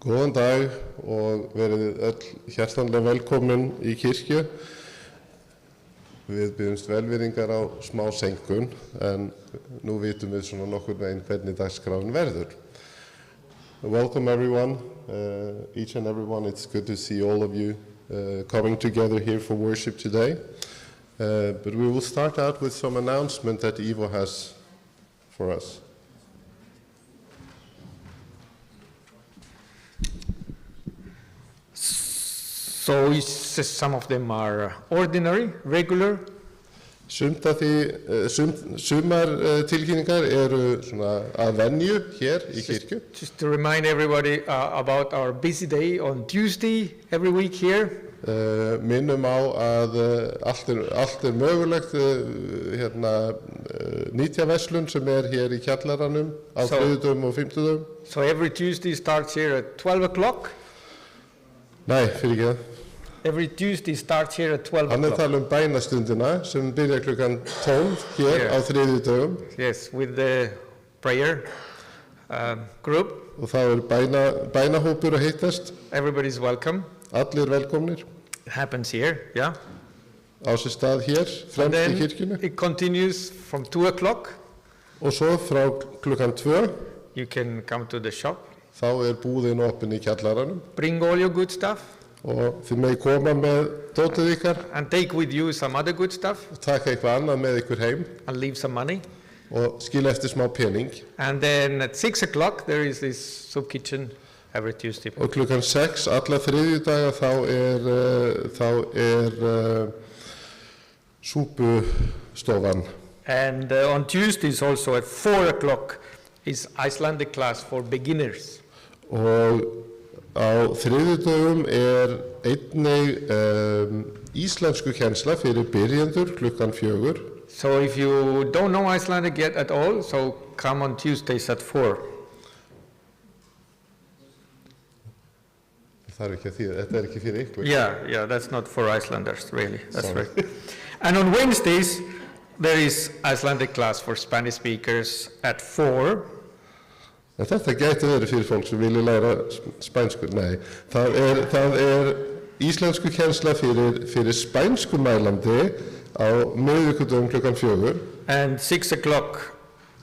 Góðan dag og verið öll hjartanlega velkomin í kirkju. Við biðjumst velvirðingar á smá seinkun, en nú vitum við svona nokkurn veginn hvernig dagskráin verður. Welcome everyone, each and everyone. It's good to see all of you coming together here for worship today. But we will start out with some announcement that Ivo has for us. So some of them are ordinary, regular. Sumar tilkynningar eru svona að venju hér í kirkju. Just to remind everybody about our busy day on Tuesday every week here. Minnum á að allt mögulegt nýtjaverslun sem hér í kjallaranum á þriðjudögum og fimmtudögum. So every Tuesday starts here at 12 o'clock. Nei, fyrir ekki það. Every Tuesday starts here at 12 o'clock. Hann tala bænastundina sem byrjar klukkan 12 hér á þriðjudögum. Yes, with the prayer group. Og það bænahópur að hittast. Everybody's welcome. Allir velkomnir. It happens here, yeah. Á sér stað hér, fremst í kirkjunni. It continues from 2 o'clock. Og svo frá klukkan 2. You can come to the shop. Þá búðin opin í kjallaranum. Bring all your good stuff. Og þið megi koma með dótið ykkar. And take with you some other good stuff. Og taka eitthvað annað með ykkur heim. And leave some money. Og skila eftir smá pening. And then at 6 o'clock there is this soup kitchen every Tuesday. Og klukkan 6 alla þriðjudaga þá súpustofan. And on Tuesdays also at 4 o'clock is Icelandic class for beginners. Og á þriðjudögum einnig íslensku kennsla fyrir byrjendur klukkan 4. So if you don't know Icelandic yet at all, so come on Tuesdays at 4. Þetta ekki fyrir ykkur. Yeah, that's not for Icelanders, really. That's right. And on Wednesdays, there is Icelandic class for Spanish speakers at 4. En þetta gæti verið fyrir fólk sem vilja læra spænsku. Nei, það íslensku kennsla fyrir spænskumælandi á miðvikudögum klukkan 4. And 6 o'clock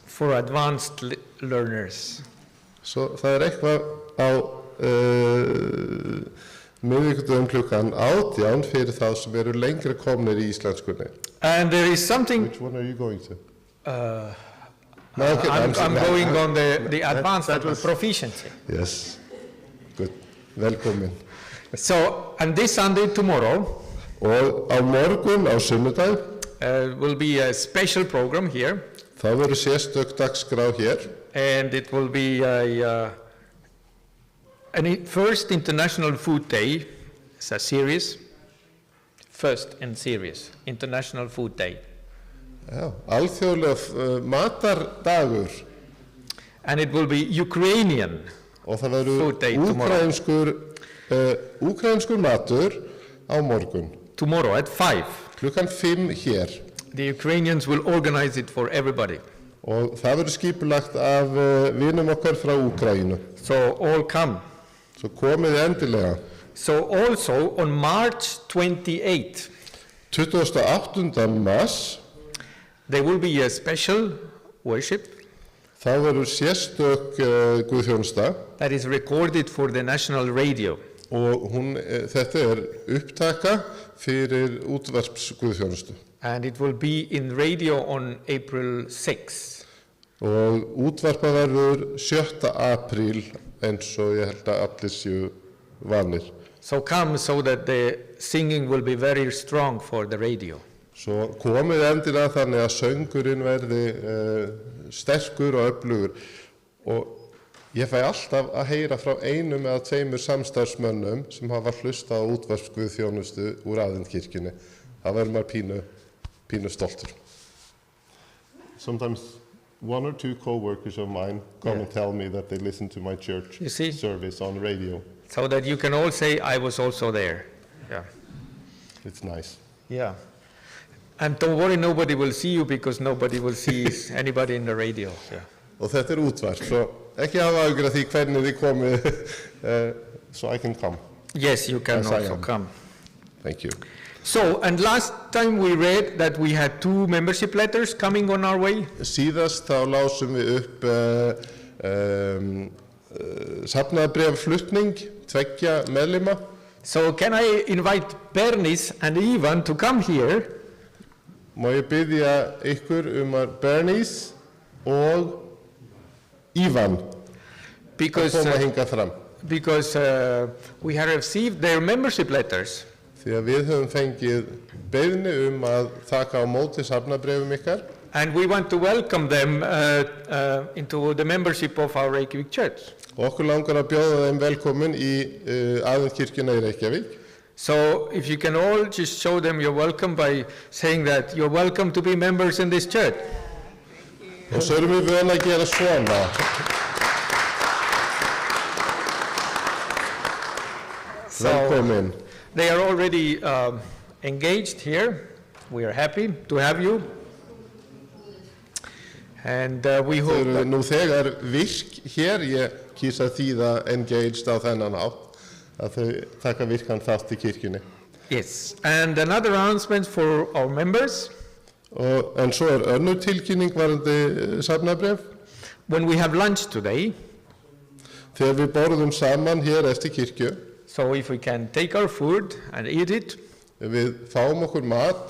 for advanced learners. Svo það eitthvað á miðvikudögum klukkan 18 fyrir þá sem lengra komnir í íslenskunni. And there is something. Which one are you going to? No, okay, I'm going on the advanced proficiency. Yes, good. Velkomin. So, and this Sunday tomorrow. Og á morgun á sunnudag. Will be a special program here. Það verður sérstök dagskrá hér. And it will be first International Food Day. It's a series. First in series, International Food Day. Já, alþjóðlega matardagur. And it will be Ukrainian food day tomorrow. Úkraínskur matur á morgun. Tomorrow at 5. Klukkan 5 hér. The Ukrainians will organize it for everybody. Og það verður skipulagt af vinum okkar frá Úkraínu. So all come. Svo komið endilega. So also on March 28. 28. mars. There will be a special worship. Það verður sérstök guðþjónusta. That is recorded for the national radio. Og þetta upptaka fyrir útvarpsguðþjónustu. And it will be in radio on April 6. Og útvarpa verður 7. apríl eins og ég held að allir séu vanir. So come so that the singing will be very strong for the radio. Svo komið endilega þannig að söngurinn verði sterkur og öflugur. Og ég fæ alltaf að heyra frá 1 eða 2 samstarfsmönnum sem hafa hlustað á útvarpsguðþjónustu úr aðventkirkjunni. Það verður maður pínu stoltur. Sometimes 1 or 2 co-workers of mine come and tell me that they listen to my church service on radio. So that you can all say, I was also there. Yeah. It's nice. Yeah. And don't worry, nobody will see you because nobody will see anybody in the radio. Yeah. og þetta útvarp, svo ekki hafa áhyggjur af því hvernig þið komið, so I can come. Yes, you can Yes, I also am. come. Thank you. So, and last time we read that we had 2 membership letters coming on our way. Síðast þá lásum við upp safnaðarbréfaflutning, 2 meðlima. So can I invite Bernice and Ivan to come here? Má ég biðja ykkur að Bernice og Ivan Because, koma hingað fram. because we have received their membership letters. Því að við höfum fengið beiðni að taka á móti safnaðarbréfum ykkar. And we want to welcome them into the membership of our Reykjavik Church. Og okkur langar að bjóða þeim velkomin í aðventkirkjuna í Reykjavík. So if you can all just show them you're welcome by saying that you're welcome to be members in this church. Og svo erum við vön að gera svona. Velkomin. They are already engaged here. We are happy to have you. And we Þau hope eru that, nú þegar virk hér, ég kýs að þýða engaged á þennan hátt, að þau taka virkan þátt í kirkjunni. yes. And another announcement for our members. En svo önnur tilkynning varðandi safnaðarbréf. When we have lunch today, Þegar við borðum saman hér eftir kirkju, so if we can take our food and eat it, við fáum okkur mat,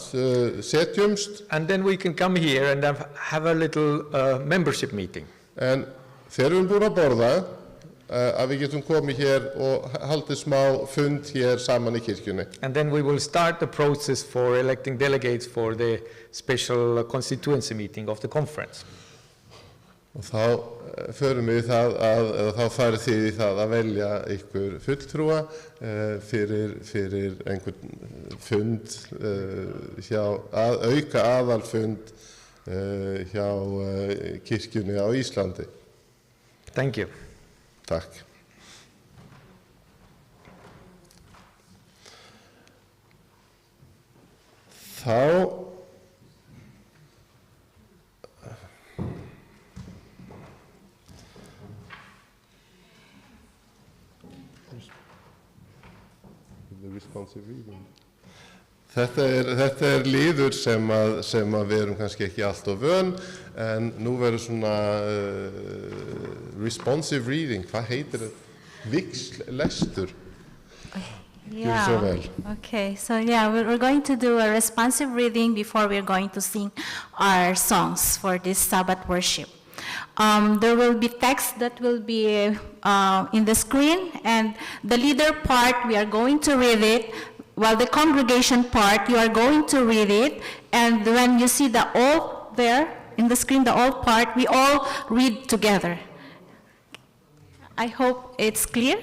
setjumst, and then we can come here and have a little membership meeting. en þegar við erum búin að borða, að við getum komið hér og haldið smá fund hér saman í kirkjunni. And then we will start the process for electing delegates for the special constituency meeting of the conference. Og þá förum við það eða þá farið þið í það að velja ykkur fulltrúa fyrir einhvern fund auka aðalfund hjá kirkjunni á Íslandi. Thank you. Takk. Þá responsive reading. Þetta liður sem að við erum kannski ekki allt of vön, en nú verður svona responsive reading, hvað heitir það? Víxllestur. Yeah. so well. Okay. So yeah, we're going to do a responsive reading before we're going to sing our songs for this Sabbath worship. There will be text that will be in the screen, and the leader part, we are going to read it, while the congregation part, you are going to read it, and when you see the all there in the screen, the all part, we all read together. I hope it's clear.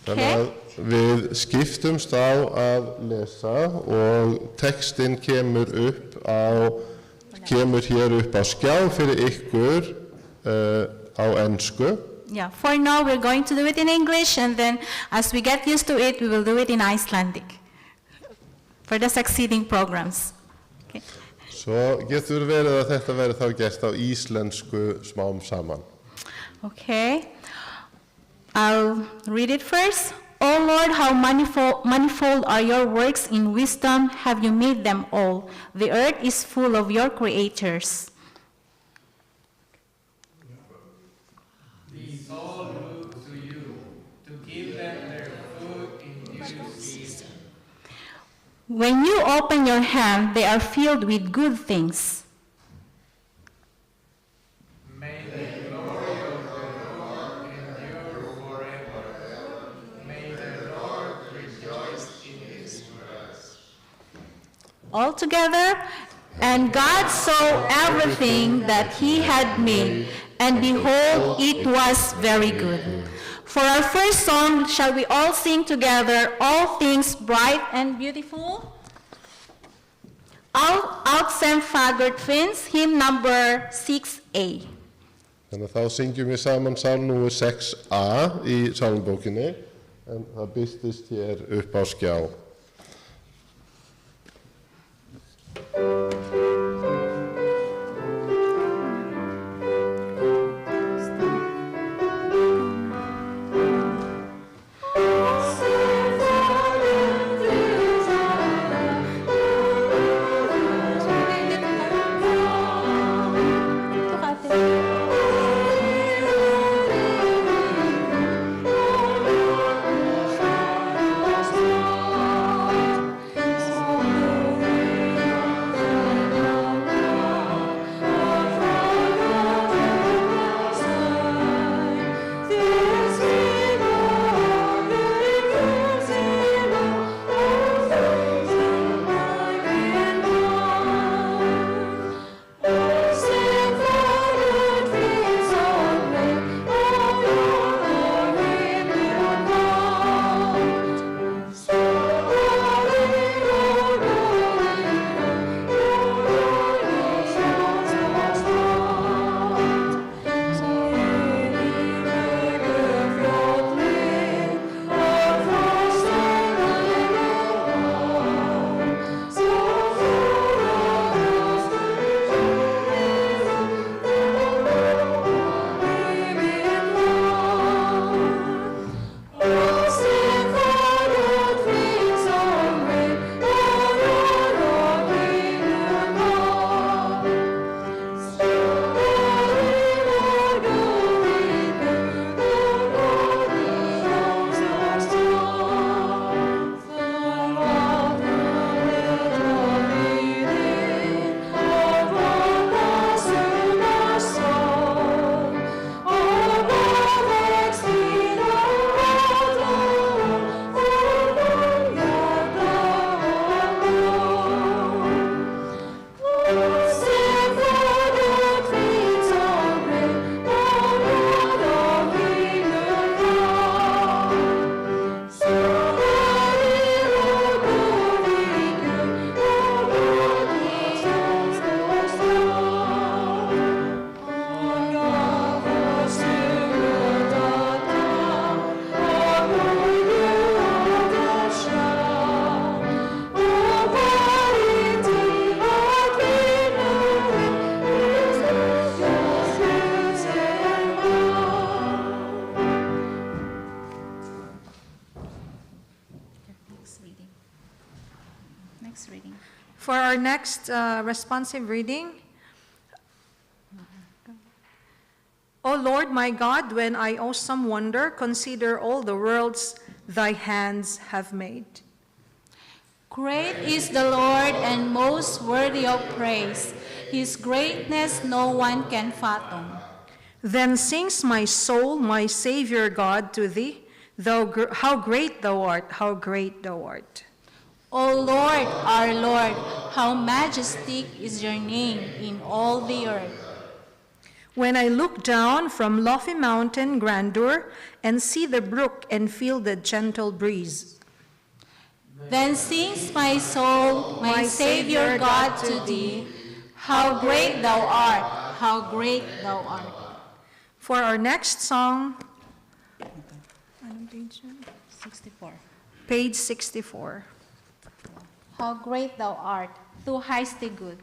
Þannig að við skiptumst á að lesa og textinn kemur hér upp á skjá fyrir ykkur á ensku. Yeah, for now we're going to do it in English, and then as we get used to it, we will do it in Icelandic for the succeeding programs. Okay. Svo getur verið að þetta verið þá gert á íslensku smám saman. Okay, I'll read it first. O Lord, how manifold are your works, in wisdom have you made them all. The earth is full of your creators. These all look to you, to give them their food in due season. When you open your hand, they are filled with good things. May the glory of the Lord endure forever. May the Lord rejoice in his rest. All together, and God saw everything that he had made, and behold, it was very good. For our first song, shall we all sing together, All Things Bright and Beautiful? Out sem fagurt finns, hymn number 6A. Þannig að þá syngjum við saman salnúmer 6a í salmbókinni, en það birtist hér upp á skjá. For our next responsive reading, O Lord my God, when I awesome wonder, consider all the worlds thy hands have made. Great is the Lord and most worthy of praise. His greatness no one can fathom. Then sings my soul, my Savior God, to thee, how great thou art, how great thou art. O Lord, our Lord, how majestic is your name in all the earth. When I look down from lofty mountain grandeur and see the brook and feel the gentle breeze. Then sings my soul, my Savior God, to thee, how great thou art, how great thou art. For our next song, 64. page 64. How great thou art, thou highest good.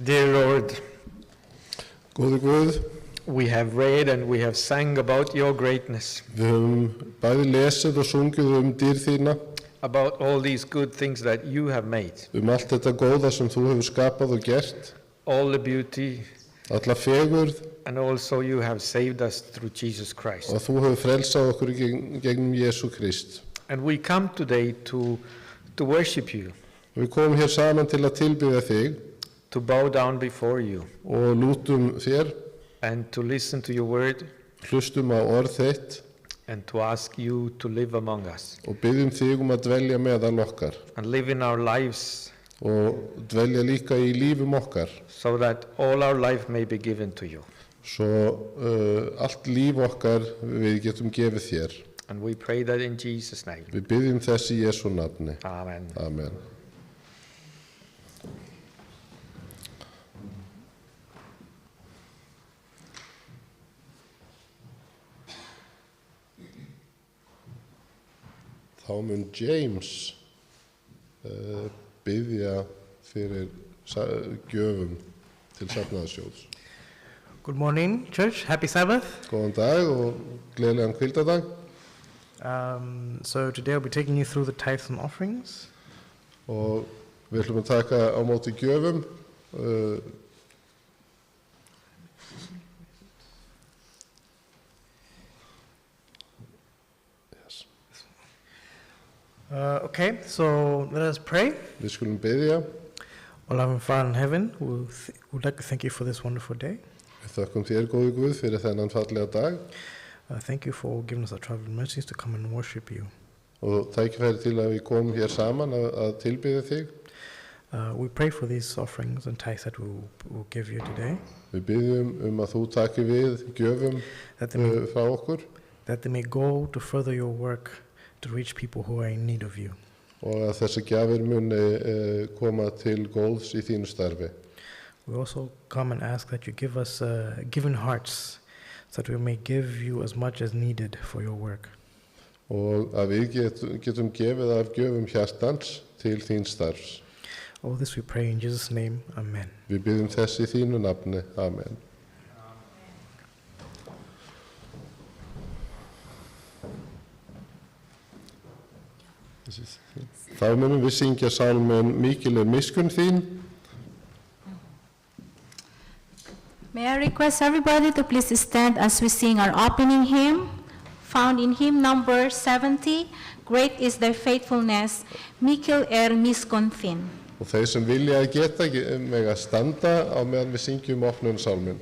Dear Lord, Góði Guð, we have read and we have sang about your greatness. við höfum bæði lesið og sungið dýr þína. about all these good things that you have made, allt þetta góða sem þú hefur skapað og gert, all the beauty, alla fegurð and also you have saved us through Jesus Christ. og þú hefur frelsað okkur gegnum Jesú Krist. And we come today to worship you, Við komum hér saman til að tilbiðja þig to bow down before you, og lútum þér, and to listen to your word, hlustum á orð þitt and to ask you to live among us, og byggjum þig að dvelja meðal okkar and live in our lives og dvelja líka í lífum okkar, so that all our life may be given to you. svo allt líf okkar við getum gefið þér. And we pray that in Jesus' name. Við byggjum þess í Jesú nafni. Amen. Amen. Þá mun James biðja fyrir gjöfum til safnaðarsjóðs. Good morning, church. Happy Sabbath. Góðan dag og gleðilegan hvíldardag. So today I'll be taking you through the tithes and offerings. Og við ætlum að taka á móti gjöfum. Okay, so let us pray. Við skulum biðja. Our loving Father in heaven, we'd like to thank you for this wonderful day. Við þökkum þér, góði Guð, fyrir þennan fallega dag. Thank you for giving us our traveling mercies to come and worship you. Og tækifæri til að við komum hér saman að tilbiðja þig. We pray for these offerings and tithes that we'll give you today, Við biðjum að þú taki við gjöfum frá okkur that they may go to further your work to reach people who are in need of you. og að þessi gjafir muni koma til góðs í þínu starfi. We also come and ask that you give us given hearts so that we may give you as much as needed for your work. Og að við getum gefið af gjöfum hjartans til þín starfs. All this we pray in Jesus' name. Amen. Við biðjum þess í þínu nafni. Amen. Þá munum við syngja sálminn Mikil miskunn þín. May I request everybody to please stand as we sing our opening hymn, found in hymn number 70, Great is thy faithfulness, mikil miskunn þín. Og þeir sem vilja að geta mega standa á meðan við syngjum opnun sálminn.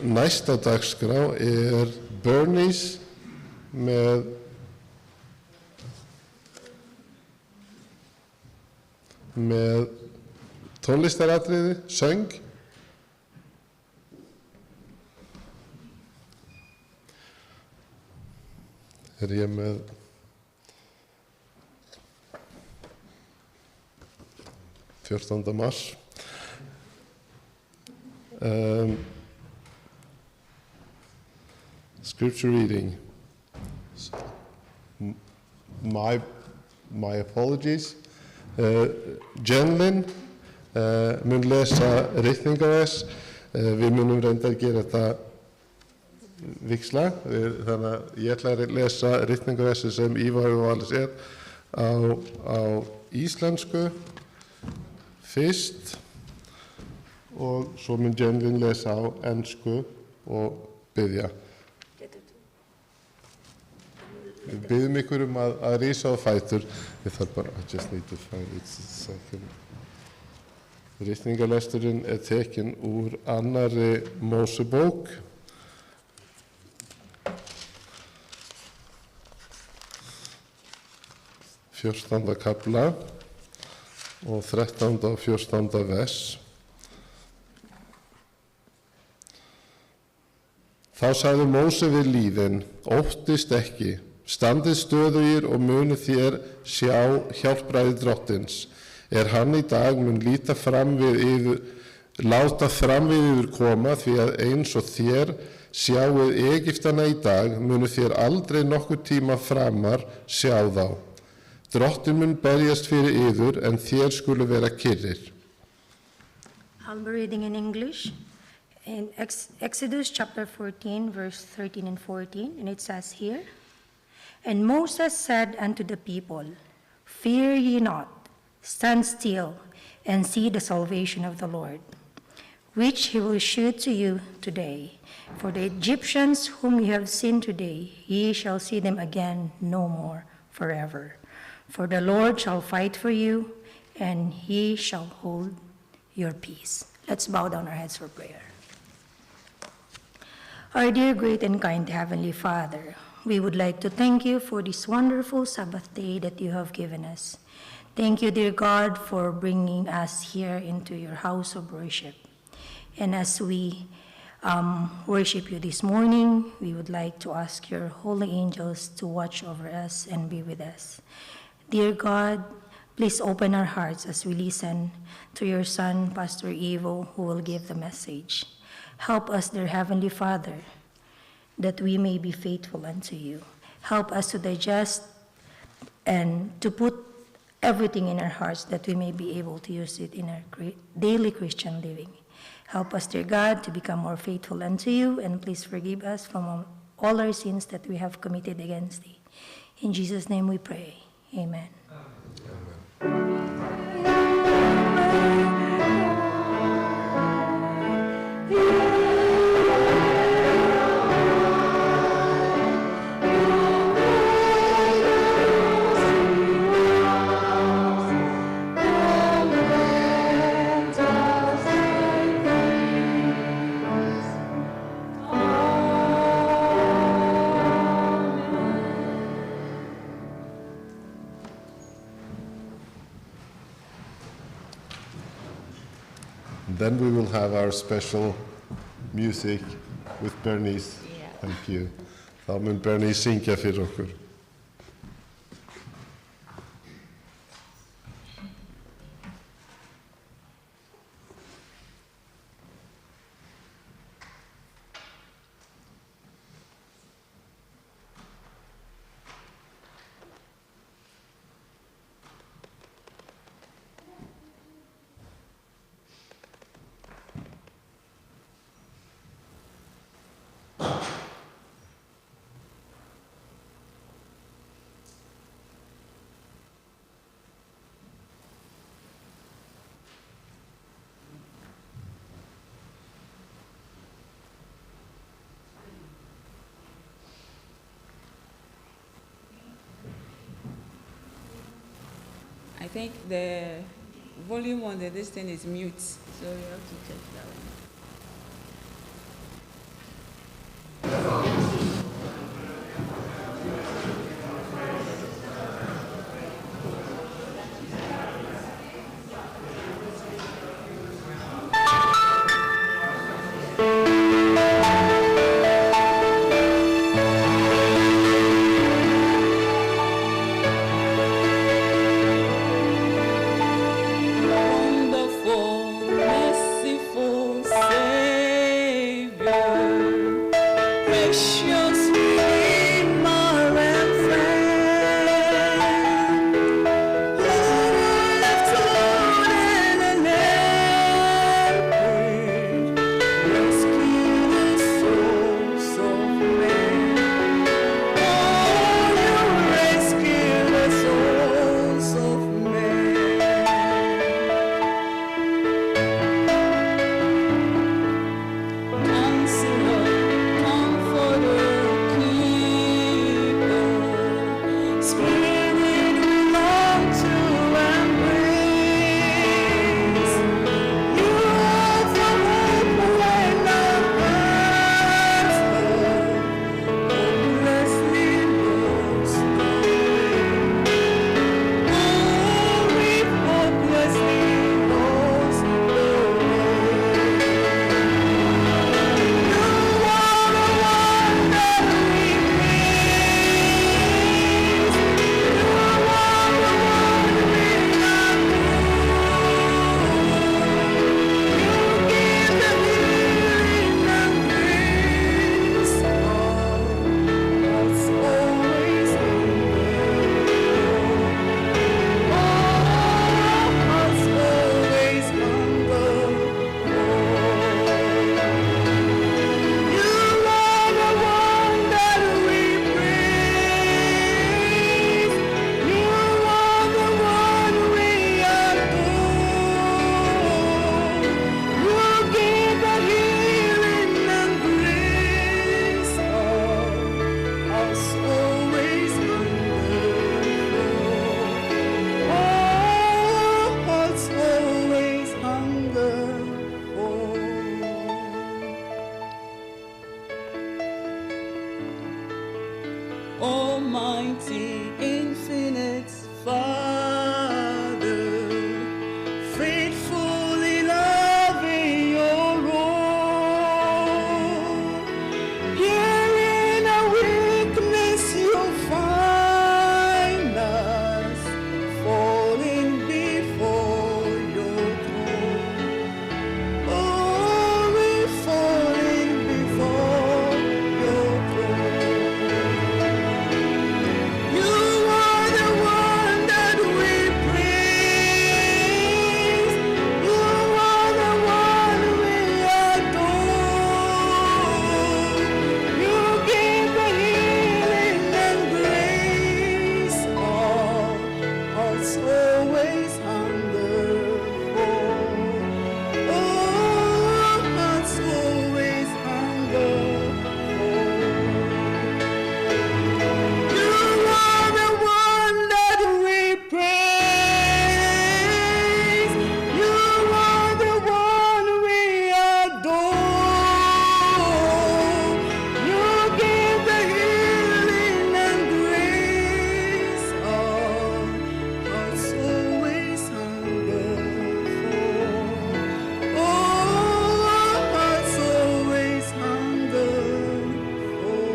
næsta dagskrá Bernice með tónlistaratriði, söng. Ég með fjórtánda mars. Scripture reading. My apologies. Jenlyn mun lesa ritningarvers. Við munum reynda að gera þetta viksla, þannig að ég ætla að lesa ritningarversi sem Ívar og Alice á íslensku fyrst og svo mun Jenlyn lesa á ensku og biðja. Við biðjum ykkur að rísa á fætur. Ég þarf bara, I just need to find it a second. Ritningarlesturinn tekin úr annarri Mósebók. 14. kafla og 13. og 14. vers. Þá sagði Móse við lýðin, óttist ekki, standið stöðugir og muni þér sjá hjálpræði Drottins. Hann í dag mun láta fram við yfir koma, því að eins og þér sjáuð Egyptana í dag, munu þér aldrei nokkur tíma framar sjá þá. Drottin mun berjast fyrir yður, en þér skulu vera kyrrir. I'll be reading in English. In Exodus chapter 14, verse 13 and 14, and it says here, And Moses said unto the people, Fear ye not, stand still, and see the salvation of the Lord, which he will shew to you today. For the Egyptians whom ye have seen today, ye shall see them again no more forever. For the Lord shall fight for you, and he shall hold your peace. Let's bow down our heads for prayer. Our dear, great, and kind Heavenly Father, we would like to thank you for this wonderful Sabbath day that you have given us. Thank you, dear God, for bringing us here into your house of worship. And as we worship you this morning, we would like to ask your holy angels to watch over us and be with us. Dear God, please open our hearts as we listen to your son, Pastor Ivo, who will give the message. Help us, dear Heavenly Father, that we may be faithful unto you. Help us to digest and to put everything in our hearts that we may be able to use it in our daily Christian living. Help us, dear God, to become more faithful unto you, and please forgive us from all our sins that we have committed against thee. In Jesus' name we pray. Amen. Then we will have our special music with Bernice. Thank you. Þá mun Bernice syngja fyrir okkur. I think the volume on this thing is mute, so you have to check that one. precious Redeemer and friend, who left Jordan and helped rescue the souls of men. Oh, you rescue the souls of men. Counselor, Comforter, Keeper, Spirit we long to embrace. You are the hope when our hearts hopelessly lost the way. Oh, we've hopelessly lost the way. You are the one that we praise. You are the one we give the healing and grace. Hearts always hunger for. Oh, hearts always hunger for. Almighty, infinite Father, faithfully loving your own. Here in our weakness you'll find us, falling before your throne. Oh, we're falling before your throne. You are the one that we praise. You are the one we adore. You give the healing and grace. All hearts always hunger for. Oh, hearts always hunger for. You are the one that we praise. You are the one we adore. You give the healing and grace. All hearts always hunger for. Oh, hearts always hunger for.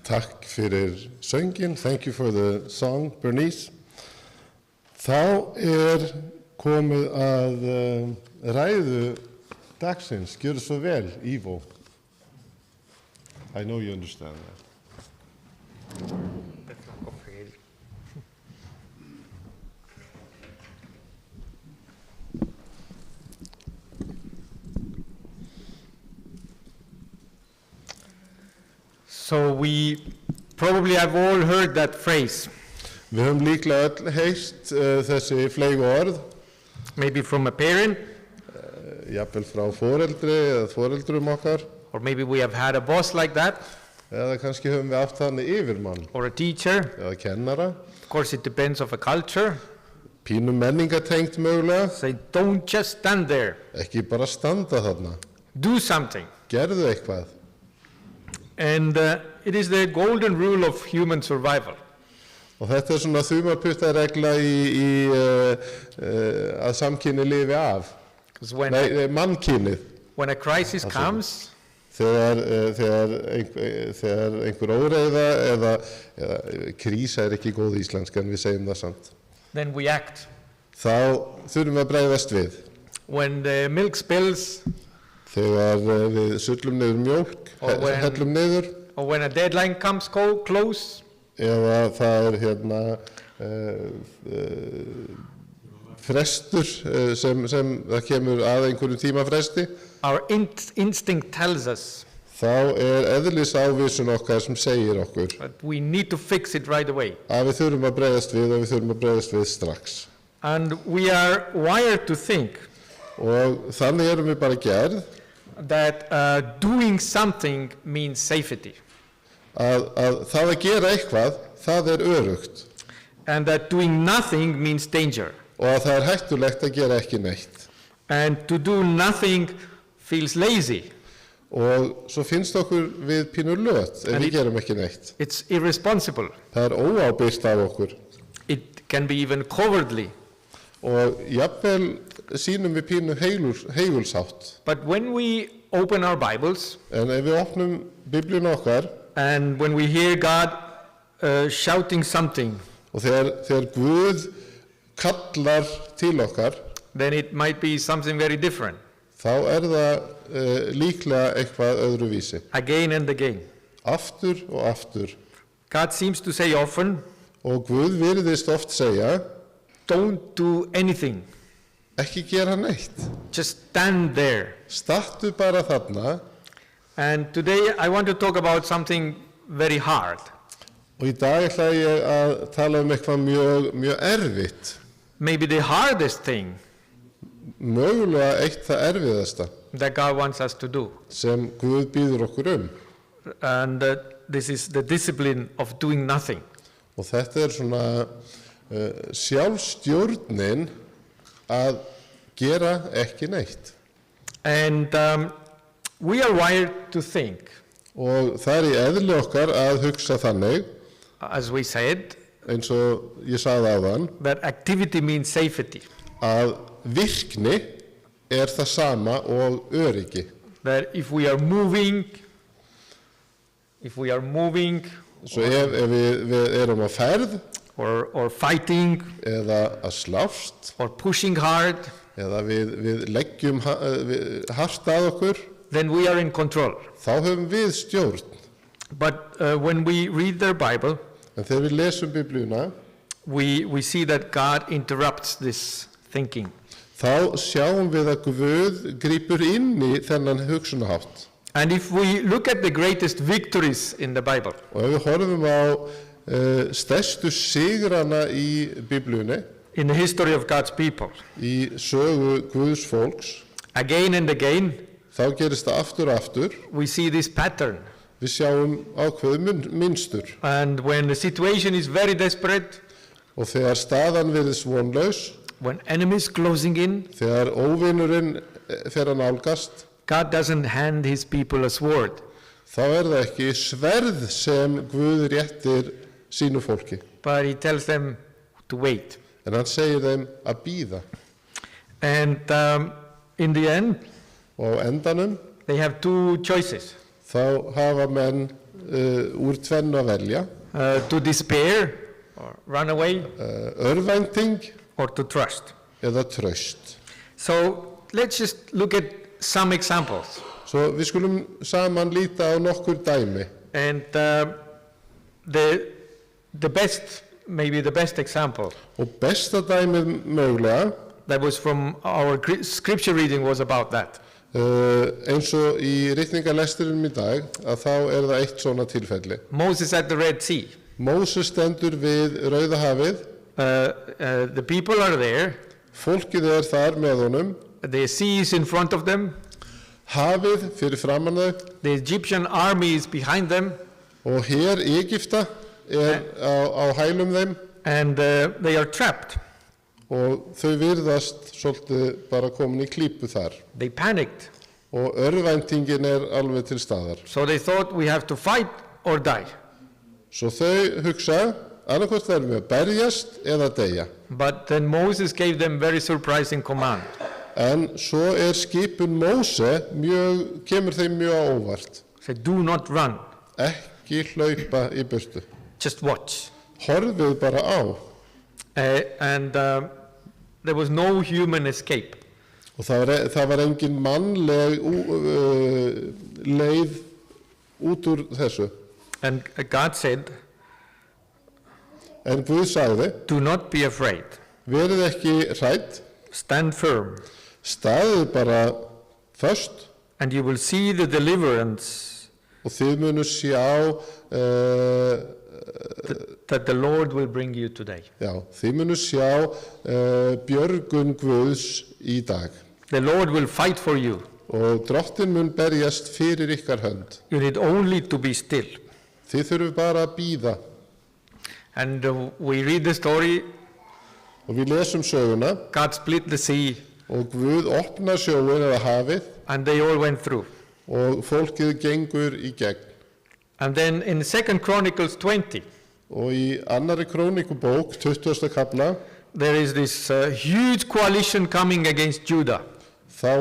Takk fyrir söngin. Thank you for the song, Bernice. Þá komið að ræðu dagsins. Gjörðu svo vel, Ivo. I know you understand that. So we probably have all heard that phrase, Við höfum líklega öll heyrt þessi fleygu orð, maybe from a parent, jafnvel frá foreldri eða foreldrum okkar, or maybe we have had a boss like that, eða kannski höfum við haft þannig yfirmann or a teacher. eða kennara, Of course, it depends of a culture. pínu menningatengt mögulega, Say, don't just stand there. ekki bara standa þarna, Do something. gerðu eitthvað. And it is the golden rule of human survival. Og þetta svona þumalputtaregla í að samkynni lifi af. Because mannkynið. when a crisis comes, Þegar einhver óreiða eða krísa ekki góð íslenska en við segjum það samt. then we act. Þá þurfum við að bregðast við. When the milk spills, Þegar við sullum niður mjólk, hellum niður, or when a deadline comes close, eða það frestur sem það kemur að einhverjum tímafresti, our instinct tells us þá eðlisávísun okkar sem segir okkur that we need to fix it right away. að við þurfum að bregðast við og við þurfum að bregðast við strax. And we are wired to think Og þannig erum við bara gerð that doing something means safety, að það að gera eitthvað, það öruggt and that doing nothing means danger, og að það hættulegt að gera ekki neitt. and to do nothing feels lazy. Og svo finnst okkur við pínur löt ef við gerum ekki neitt. It's irresponsible. Það óábyrgt af okkur. It can be even cowardly. Og jafnvel sýnum við pínu heigulsátt. But when we open our Bibles En ef við opnum Biblíuna okkar and when we hear God shouting something, og þegar Guð kallar til okkar, then it might be something very different, þá það líklega eitthvað öðruvísi. again and again. Aftur og aftur. God seems to say often, Og Guð virðist oft segja, don't do anything, ekki gera neitt. just stand there. Stattu bara þarna. And today I want to talk about something very hard, Og í dag ætla ég að tala eitthvað mjög erfitt. maybe the hardest thing Mögulega eitt það erfiðasta that God wants us to do. sem Guð býður okkur And this is the discipline of doing nothing. Og þetta svona sjálfstjórnin að gera ekki neitt. And we are wired to think, Og það í eðli okkar að hugsa þannig, as we said, eins og ég sagði áðan, that activity means safety. að virkni það sama og öryggi. That if we are moving, Svo ef við erum á ferð, or fighting, eða að slást, or pushing hard, eða við leggjum hart að okkur, then we are in control. þá höfum við stjórn. But when we read the Bible, En þegar við lesum Biblíuna, we see that God interrupts this thinking. þá sjáum við að Guð grípur inn í þennan hugsunarhátt. And if we look at the greatest victories in the Bible, Og ef við horfum á stærstu sigrana í Biblíunni, in the history of God's people, í sögu Guðs fólks, again and again, þá gerist það aftur og aftur. we see this pattern. Við sjáum ákveðið mynstur. And when the situation is very desperate, Og þegar staðan virðist vonlaus, when enemies closing in, þegar óvinurinn fer að nálgast, God doesn't hand his people a sword, þá það ekki sverð sem Guð réttir sínu fólki. but he tells them to wait. En hann segir þeim að bíða. And in the end, Og á endanum, they have two choices, þá hafa menn úr tvennu að velja. to despair or run away, Örvænting or to trust. eða traust. So let's just look at some examples. Svo við skulum saman líta á nokkur dæmi. And the best, maybe the best example Og besta dæmið mögulega, that was from our scripture reading was about that. eins og í ritningalesturinn í dag, að þá það eitt svona tilfelli. Moses at the Red Sea. Móses stendur við Rauða hafið, The people are there, fólkið þar með honum, the sea is in front of them, hafið fyrir framan þau the Egyptian army is behind them, og her Egypta á hælum þeim and they are trapped. og þau virðast svolítið bara komin í klípu þar. They panicked. Og örvæntingin alveg til staðar. So they thought we have to fight or die. Svo þau hugsa, annarkvort verðum við að berjast eða deyja. But then Moses gave them very surprising command. En svo skipun Móse kemur þeim mjög á óvart. Said, do not run, Ekki hlaupa í burtu. just watch. Horfið bara á. And there was no human escape. Og það var engin mannleg leið út úr þessu. And God said, En Guð sagði, do not be afraid. verið ekki hrædd, Stand firm, staðið bara föst and you will see the deliverance og þið munu sjá, that the Lord will bring you today. þið munu sjá björgun Guðs í dag. The Lord will fight for you. Og drottin mun berjast fyrir ykkar hönd. You need only to be still. Þið þurfum bara að bíða. And we read the story, Og við lesum söguna God split the sea, og Guð opnar sjóinn eða hafið and they all went through. og fólkið gengur í gegn. And then in 2 Chronicles 20, Og í annarri krónikubók, 20. kafla, there is this huge coalition coming against Judah. þá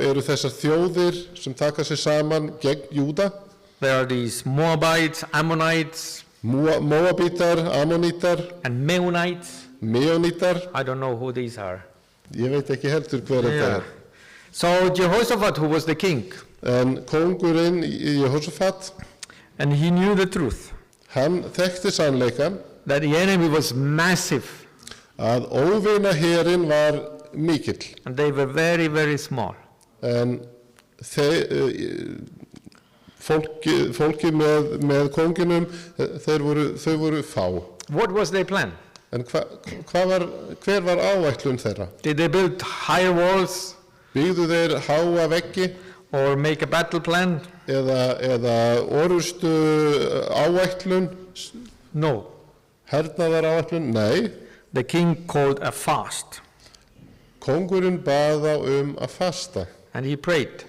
eru þessar þjóðir sem taka sig saman gegn Júda, There are these Moabites, Ammonites, Móabítar, Ammonítar, and Meunites. Meonítar, I don't know who these are. ég veit ekki heldur hver þetta So Jehoshaphat, who was the king, En kóngurinn Jehosafat, and he knew the truth, hann þekkti sannleikan that the enemy was massive, að óvina herinn var mikill, and they were very, very small. en fólki með kónginum, þau voru fá. What was their plan? En hver var áætlun þeirra? Did they build higher walls Byggðu þeir háa veggi or make a battle plan? eða orustu áætlun, No. hernaðar áætlun? Nei, The king called a fast, kóngurinn bað þá að fasta and he prayed.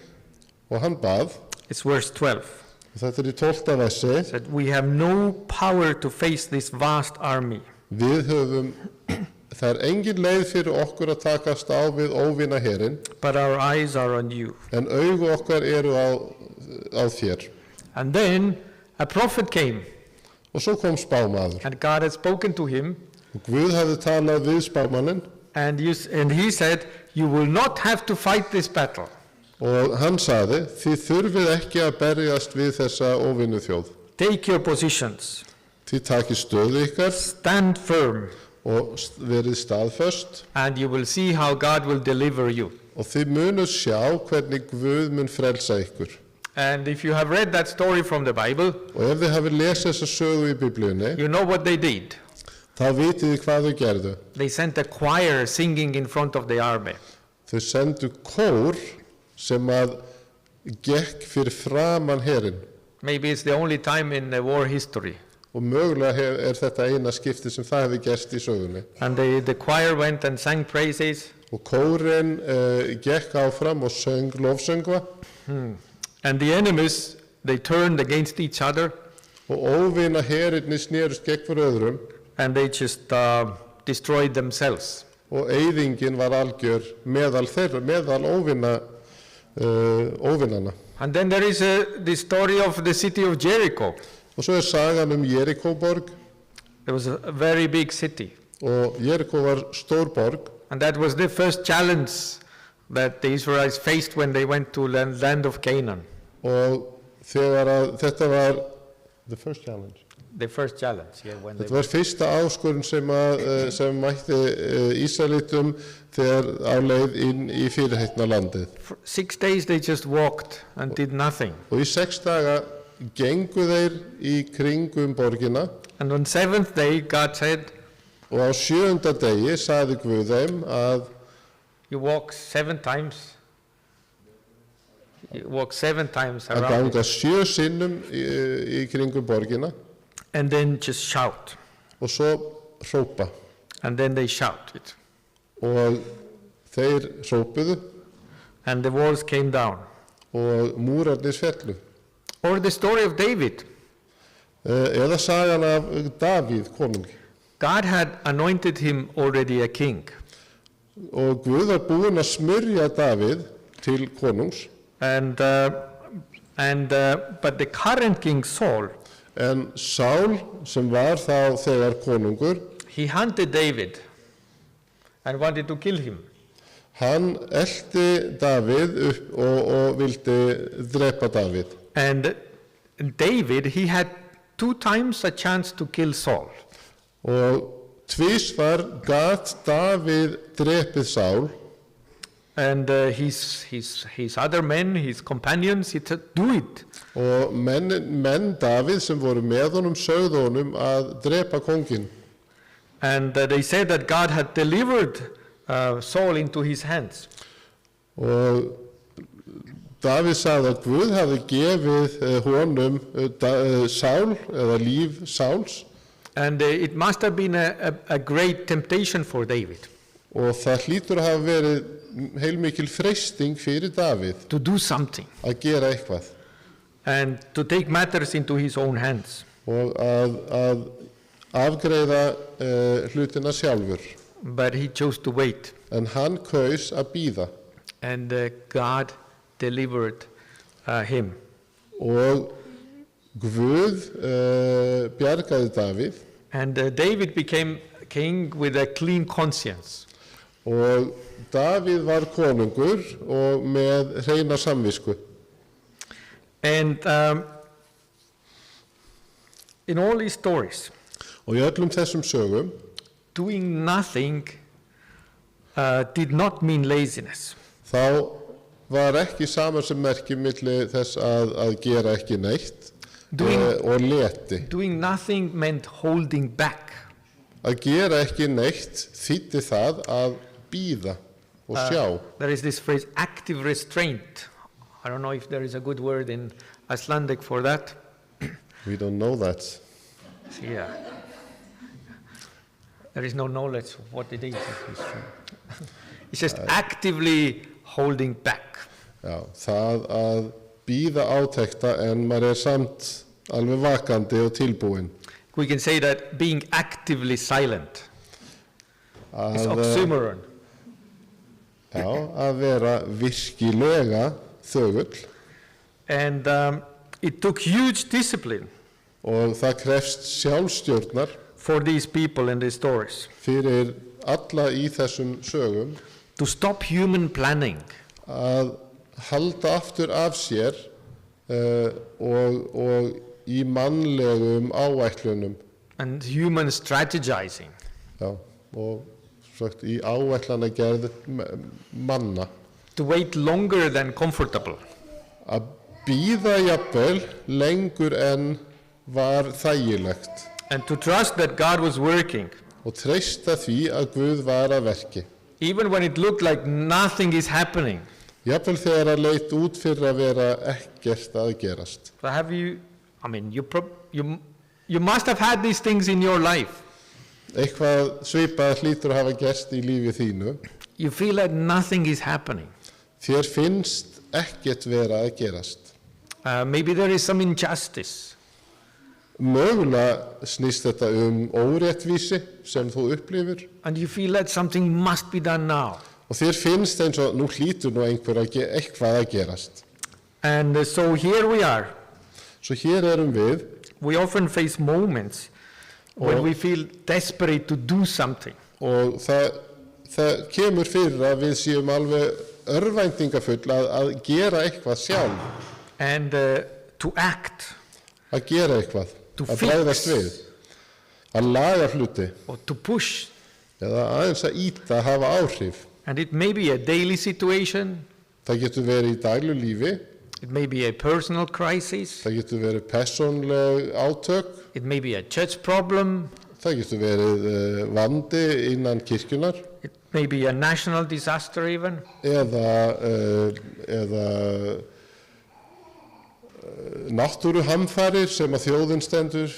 og hann bað, It's verse 12. og þetta í 12. versi, Said, we have no power to face this vast army. við höfum, það engin leið fyrir okkur að takast á við óvina herinn, But our eyes are on you. en augu okkar eru á þér. And then a prophet came, Og svo kom spámaður, and God had spoken to him, og Guð hefði talað við spámannin, and he said, you will not have to fight this battle. og hann sagði, þið þurfið ekki að berjast við þessa óvinnu þjóð. Take your positions, Þið takið stöðu ykkar stand firm, og verið staðföst, and you will see how God will deliver you. og þið munuð sjá hvernig Guð mun frelsa ykkur. And if you have read that story from the Bible, Og ef þið hafið lesið þessa sögu í Biblíunni, you know what they did. þá vitið þið hvað þau gerðu. They sent a choir singing in front of the army. Þau sendu kór sem að gekk fyrir framan herinn, Maybe it's the only time in the war history. og mögulega þetta eina skipti sem það hefði gerst í sögunni. And the choir went and sang praises. Og kórinn gekk áfram og söng lofsöngva, And the enemies, they turned against each other, og óvina herinni snerust gegn fyrir öðrum, and they just destroyed themselves. og eyðingin var algjör meðal þeirra, meðal óvinana. And then there is the story of the city of Jericho. Og svo sagan Jerikóborg, It was a very big city. og Jerikó var stór borg, And that was the first challenge that the Israelites faced when they went to land of Canaan. og þetta var the first challenge. The first challenge, yeah, when they Þetta var fyrsta áskorun sem mætti Ísraelitum þegar á leið inn í fyrirheitna landið. For 6 days they just walked and did nothing. Og í 6 daga gengu þeir í kringum borgina, And on 7th day God said, og á 7. degi sagði Guð þeim að you walk 7 times. You walk 7 times að around it, ganga 7 sinnum í kringum borgina and then just shout. og svo hrópa. And then they shouted. Og þeir hrópuðu And the walls came down. og múrarnir fjallu. Or the story of David. Eða sagan af Davíð konung. God had anointed him already a king. og Guð var búinn að smyrja Davíð til konungs, but the current king Saul, en Sál sem var þá þegar konungur, he hunted David and wanted to kill him. hann elti Davíð upp og vildi drepa Davíð. And David, he had 2 times a chance to kill Saul. Og tvisvar gat Davíð drepið Sál, And his other men, his companions, he said, do it. og menn Davíð sem voru með honum sögðu honum að drepa kónginn. And they said that God had delivered Saul into his hands. Og Davíð sagði að Guð hafi gefið honum Sál eða líf Sáls, And it must have been a great temptation for David og það hlýtur að hafa verið heilmikil freisting fyrir Davíð to do something að gera eitthvað and to take matters into his own hands. og að afgreiða hlutina sjálfur. But he chose to wait. En hann kaus að bíða And God delivered him. og Guð bjargaði Davíð And David became king with a clean conscience. og Davíð var konungur og með hreina samvisku. And in all these stories, Og í öllum þessum sögum doing nothing did not mean laziness. þá var ekki saman sem merki milli þess að gera ekki neitt og leti. Doing nothing meant holding back. Að gera ekki neitt þýddi það að bíða og sjá. There is this phrase, active restraint. I don't know if there is a good word in Icelandic for that. We don't know that. Yeah. There is no knowledge of what it is. It's just actively holding back. Já, það að bíða átekta en maður samt alveg vakandi og tilbúin. We can say that being actively silent is oxymoron. Já, að vera virkilega þögull. And it took huge discipline Og það krefst sjálfstjórnar for these people in these stories fyrir alla í þessum sögum to stop human planning að halda aftur af sér og í mannlegum áætlunum. and human strategizing. Já, og sagt, í áætlanagerð manna. To wait longer than comfortable. Að bíða jafnvel lengur en var þægilegt And to trust that God was working. og treysta því að Guð var að verki. Even when it looked like nothing is happening. Jafnvel þegar að leit út fyrir að vera ekkert að gerast. So have you, I mean, you must have had these things in your life. Eitthvað svipað hlýtur að hafa gerst í lífi þínu. You feel that nothing is happening. Þér finnst ekkert vera að gerast. Maybe there is some injustice. Mögulega snýst þetta óréttvísi sem þú upplifir And you feel that something must be done now. og þér finnst eins og nú hlýtur nú eitthvað að gerast. And so here we are. Svo hér erum við We often face moments when we feel desperate to do something. og það kemur fyrir að við séum alveg örvæntingafull að gera eitthvað sjálf, And to act. að gera eitthvað, To að bregðast fix. við, að laga hluti Or to push. eða aðeins að ýta, hafa áhrif. And it may be a daily situation. Það getur verið í daglu lífi, It may be a personal crisis. það getur verið persónleg átök, It may be a church problem. það getur verið vandi innan kirkjunar It may be a national disaster even. eða náttúruhamfarir sem að þjóðin stendur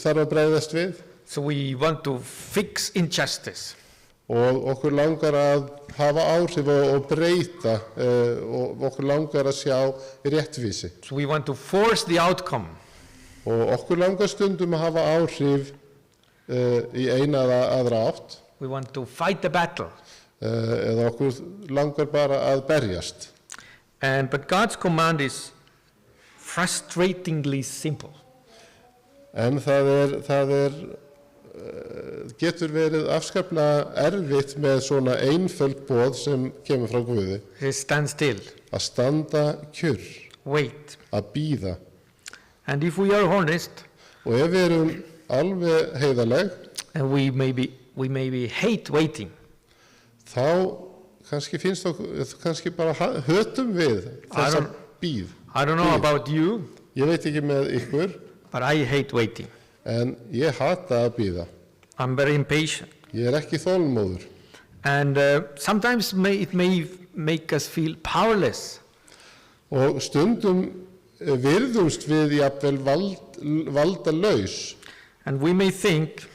þarf að bregðast við. So we want to fix injustice. Og okkur langar að hafa áhrif og breyta og okkur langar að sjá réttvísi. So we want to force the outcome. Og okkur langar stundum að hafa áhrif í eina eða aðra átt. We want to fight the battle. eða okkur langar bara að berjast. But God's command is frustratingly simple. En það getur verið afskaplega erfitt með svona einföld boð sem kemur frá Guði. It says, stand still, Að standa kjur, wait. að bíða. And if we are honest, Og ef við erum alveg heiðaleg, and we maybe hate waiting, þá kannski finnst okkur, kannski bara hötum við þessa bíð. I don't know about you, Ég veit ekki með ykkur, but I hate waiting. en ég hata að bíða. I'm very impatient. Ég ekki þolinmóður. And sometimes it may make us feel powerless. Og stundum virðumst við jafnvel valdalaus. And we may think,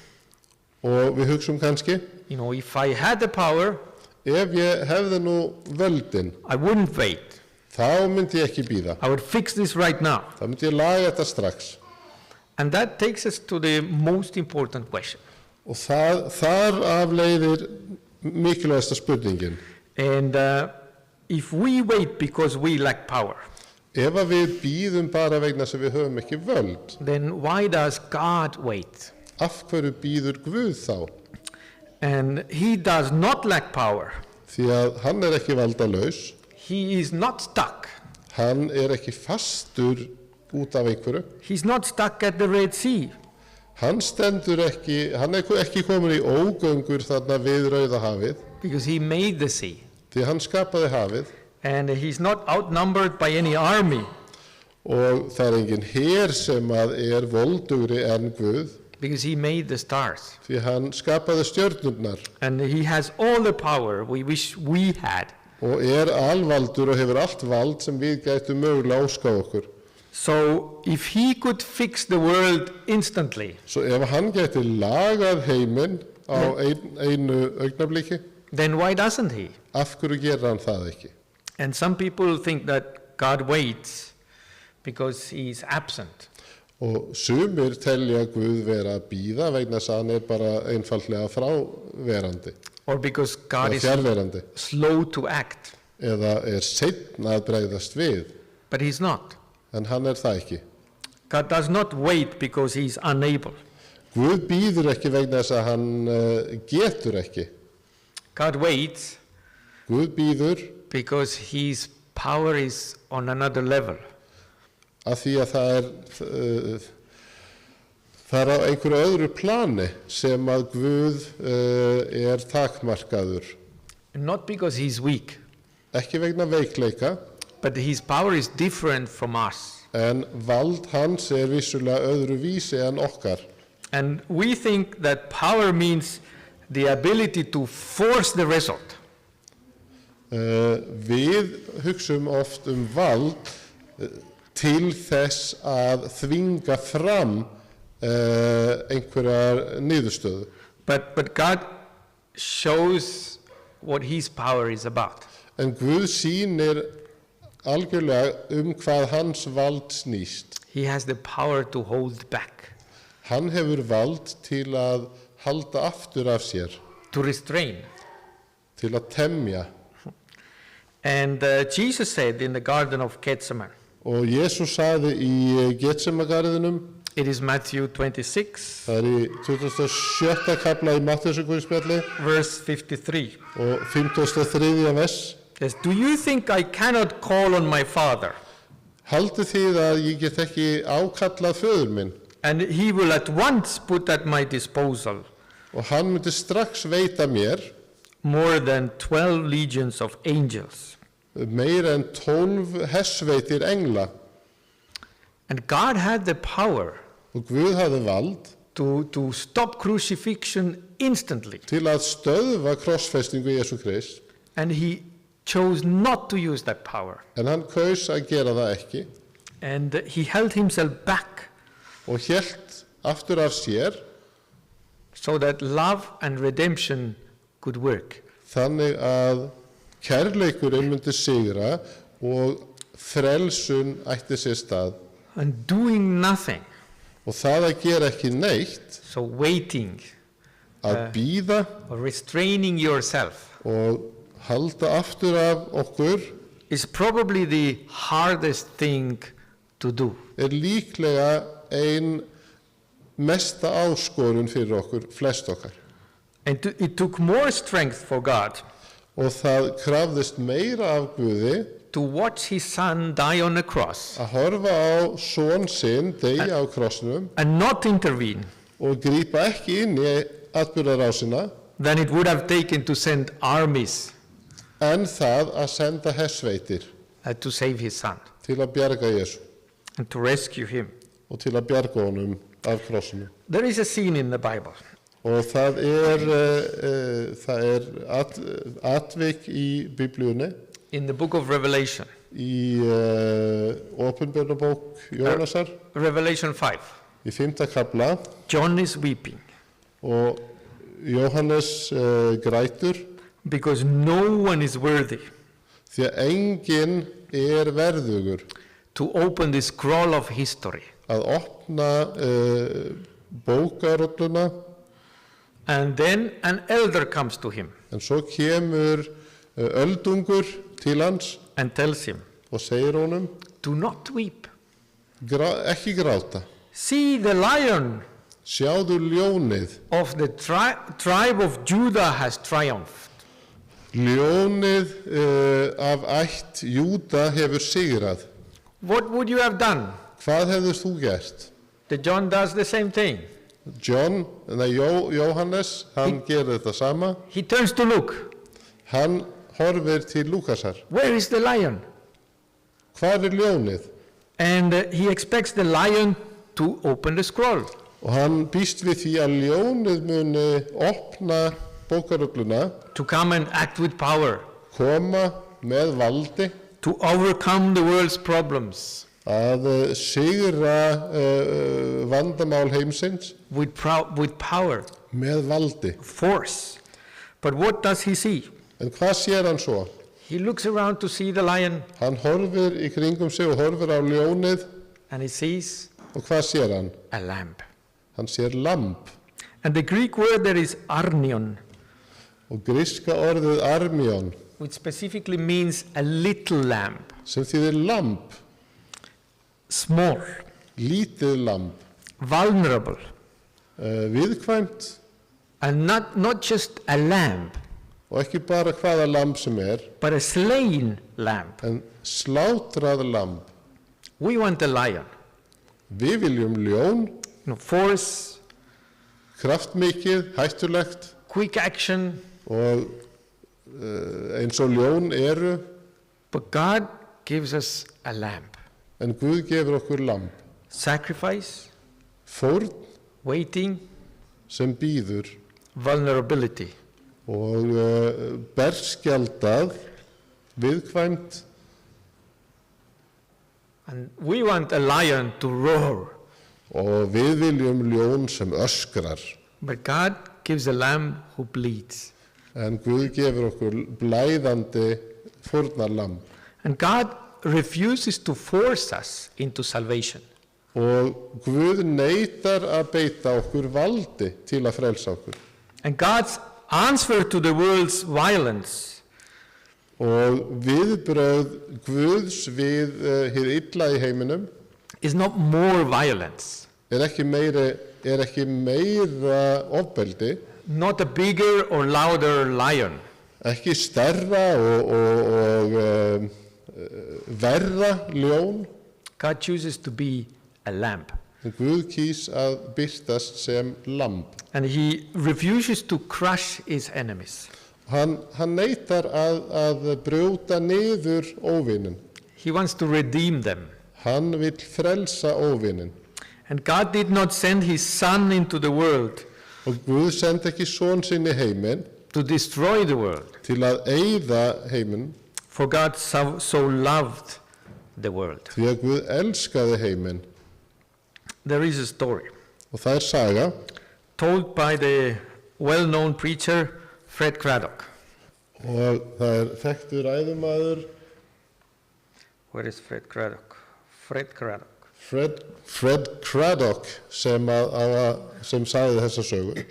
Og við hugsum kannski, if I had the power, ef ég hefði nú völdin, I wouldn't wait. þá myndi ég ekki bíða. I would fix this right now. Þá myndi ég laga þetta strax. And that takes us to the most important question. Og þar afleiðir mikilvægasta spurningin. And if we wait because we lack power, Ef að við bíðum bara vegna sem við höfum ekki völd, then why does God wait? af hverju bíður Guð þá? And he does not lack power. Því að hann ekki valdalaus, He is not stuck. hann ekki fastur út af einhverju. He's not stuck at the Red Sea. Hann ekki komin í ógöngur þarna við Rauðahafið, Because he made the sea. því hann skapaði hafið And he's not outnumbered by any army. og það engin her sem að voldugri en Guð, Because he made the stars. því hann skapaði stjörnurnar And he has all the power we wish we had. og alvaldur og hefur allt vald sem við gætum mögulega óskað okkur. So if he could fix the world instantly, Svo ef hann gæti lagað heiminn á einu augnabliki, then why doesn't he? af hverju gerir hann það ekki? And some people think that God waits because he's absent. Og sumir telja Guð vera að bíða vegna þess að hann bara einfaldlega fráverandi, Or because God eða is fjarverandi, slow to act. eða seinna að bregðast við, But he's not. en hann það ekki. God does not wait because he's unable. Guð bíður ekki vegna þess að hann getur ekki. God waits Guð bíður because his power is on another level. af því að það á einhverju öðru plani sem að Guð takmarkaður. Not because he's weak, Ekki vegna veikleika, but his power is different from us. en vald hans vissulega öðruvísi en okkar. And we think that power means the ability to force the result. Við hugsum oft vald til þess að þvinga fram einhverjar niðurstöðu. But God shows what his power is about. En Guð sýnir algjörlega hvað hans vald snýst. He has the power to hold back, Hann hefur vald til að halda aftur af sér, to restrain. til að temja. And Jesus said in the Garden of Gethsemane, Og Jesús sagði í Getsemagarðinum, it is Matthew 26, það í 27. kafla í Mattheusarguðspjalli verse 53. og 53. vers. Says, do you think I cannot call on my Father, Haldið þið að ég get ekki ákallað föður minn and he will at once put at my disposal og hann myndi strax veita mér more than 12 legions of angels? meira en 12 hersveitir engla. And God had the power Og Guð hafði vald to stop crucifixion instantly. til að stöðva krossfestingu Jesú Krist, And he chose not to use that power. en hann kaus að gera það ekki And he held himself back og hélt aftur af sér so that love and redemption could work. þannig að kærleikurinn myndi sigra og frelsun ætti sér stað. And doing nothing, Og það að gera ekki neitt, so waiting að bíða or restraining yourself, og halda aftur af okkur is probably the hardest thing to do. líklega ein mesta áskorun fyrir okkur, flest okkar. And it took more strength for God Og það krafðist meira af Guði to watch his son die on a cross að horfa á son sinn deyja á krossnum and not intervene og grípa ekki inn í atburðarásina than it would have taken to send armies en það að senda hersveitir to save his son til að bjarga Jesú and to rescue him. og til að bjarga honum af krossinu. There is a scene in the Bible Og það er atvik í Biblíunni in the book of Revelation, í Opinberunarbók Jónasar Revelation 5. í 5. kafla John is weeping og Jóhannes grætur because no one is worthy því að enginn verðugur to open the scroll of history. að opna bókarolluna. And then an elder comes to him En svo kemur öldungur til hans and tells him, og segir honum, do not weep. ekki gráta. See, the lion Sjáðu ljónið. of the tribe of Judah has triumphed. Ljónið af ætt Júda hefur sigrað. What would you have done? Hvað hefur þú gert? The John does the same thing. Jóhannes, hann gerir þetta sama. He turns to look. Hann horfir til Lúkasar. Where is the lion? Hvar ljónið? And he expects the lion to open the scroll. Og hann býst við því að ljónið muni opna bókarulluna, To come and act with power. koma með valdi, To overcome the world's problems. að sigra vandamál heimsins With power. með valdi. Force. But what does he see? En hvað sér hann svo? He looks around to see the lion Hann horfir í kringum sig og horfir á ljónið and he sees og hvað sér hann? a lamb. Hann sér lamb And the Greek word there is arnion, og gríska orðið armion which specifically means a little lamb, sem þýðir lamb, small, lítið lamb, vulnerable, viðkvæmt and not just a lamb, og ekki bara hvaða lamb sem but a slain lamb. en slátrað lamb. We want a lion. Við viljum ljón, Force, kraftmikið, hættulegt quick action, og eins og ljón eru, but God gives us a lamb. en Guð gefur okkur lamb, Sacrifice, fórn waiting, sem býður vulnerability. og berskjaldað, viðkvæmt, And we want a lion to roar, og við viljum ljón sem öskrar, but God gives a lamb who bleeds. en Guð gefur okkur blæðandi fórnarlamb. And God refuses to force us into salvation. Og Guð neitar að beita okkur valdi til að frelsa okkur. And God's answer to the world's violence Og viðbrögð Guðs við hið illa í heiminum is not more violence, ekki meira ofbeldi, not a bigger or louder lion, ekki stærra og verra ljón. God chooses to be a lamb. En Guð kýs að birtast sem lamb. And he refuses to crush his enemies. Hann neitar að brjóta niður óvinin. He wants to redeem them. Hann vill frelsa óvinin. And God did not send his son into the world Og Guð sendi ekki son sinn í heiminn to destroy the world, til að eyða heiminn, for God so loved the world. því að Guð elskaði heiminn. There is a story Og það saga told by the well-known preacher Fred Craddock. og það þekktur ræðumaður Where is Fred Craddock? Fred Craddock. Fred Craddock sem sagði þessa sögu.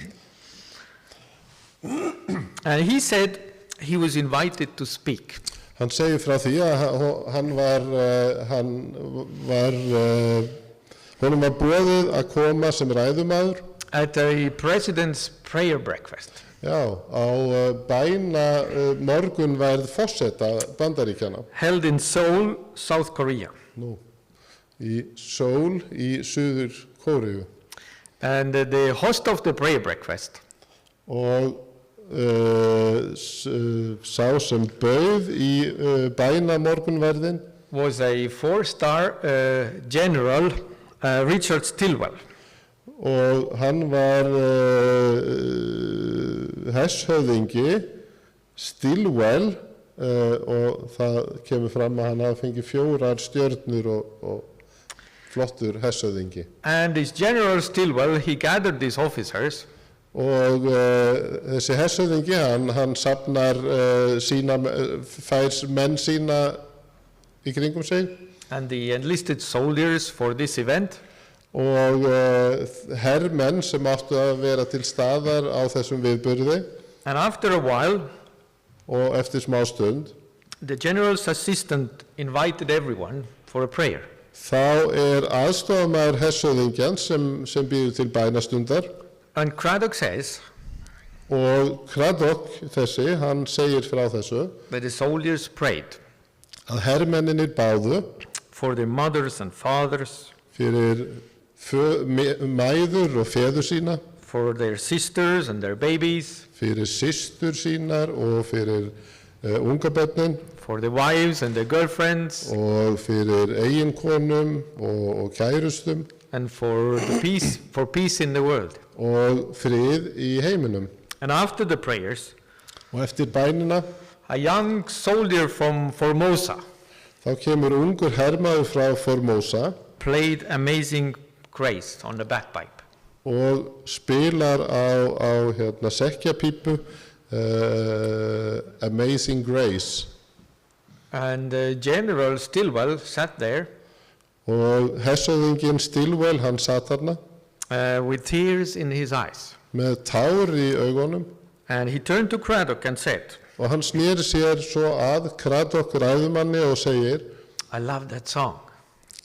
And he said he was invited to speak. Hann segir frá því að honum var boðið að koma sem ræðumaður At a president's prayer breakfast. á bæna morgunverð forseta Bandaríkjanna. Held in Seoul, South Korea. Nú, í Seoul í Suður Kóreu. And the host of the prayer breakfast Og sá sem bauð í bæna morgunverðin was a 4-star general, Richard Stilwell. og hann var hershöfðingi Stilwell og það kemur fram að hann hafi fengið 4 stjörnur og flottur hershöfðingi. And this General Stilwell, he gathered these officers Og þessi hershöfðingi, hann safnar fær menn sína í kringum sig and the enlisted soldiers for this event. og hermenn sem áttu að vera til staðar á þessum viðburði And after a while, og eftir smá stund the general's assistant invited everyone for a prayer. þá aðstofamaður hershöfðingjans sem býður til bænastundar And Craddock says og Craddock þessi, hann segir frá þessu that the soldiers prayed að hermenninir báðu for their mothers and fathers, fyrir mæður og feður sína, for their sisters and their babies, fyrir systur sínar og fyrir ungabörnin for their wives and their girlfriends, og fyrir eiginkonum og kærustum and for peace in the world. og frið í heiminum. And after the prayers, Og eftir bænina a young soldier from Formosa þá kemur ungur hermaður frá Formosa played Amazing Grace on the bagpipe. og spilar á sekkjapípu Amazing Grace. And General Stilwell sat there Og hershöfðinginn Stilwell, hann satt þarna with tears in his eyes. með tár í augunum And he turned to Craddock and said, og hann sneri sér svo að Craddock ræðumanni og segir I love that song.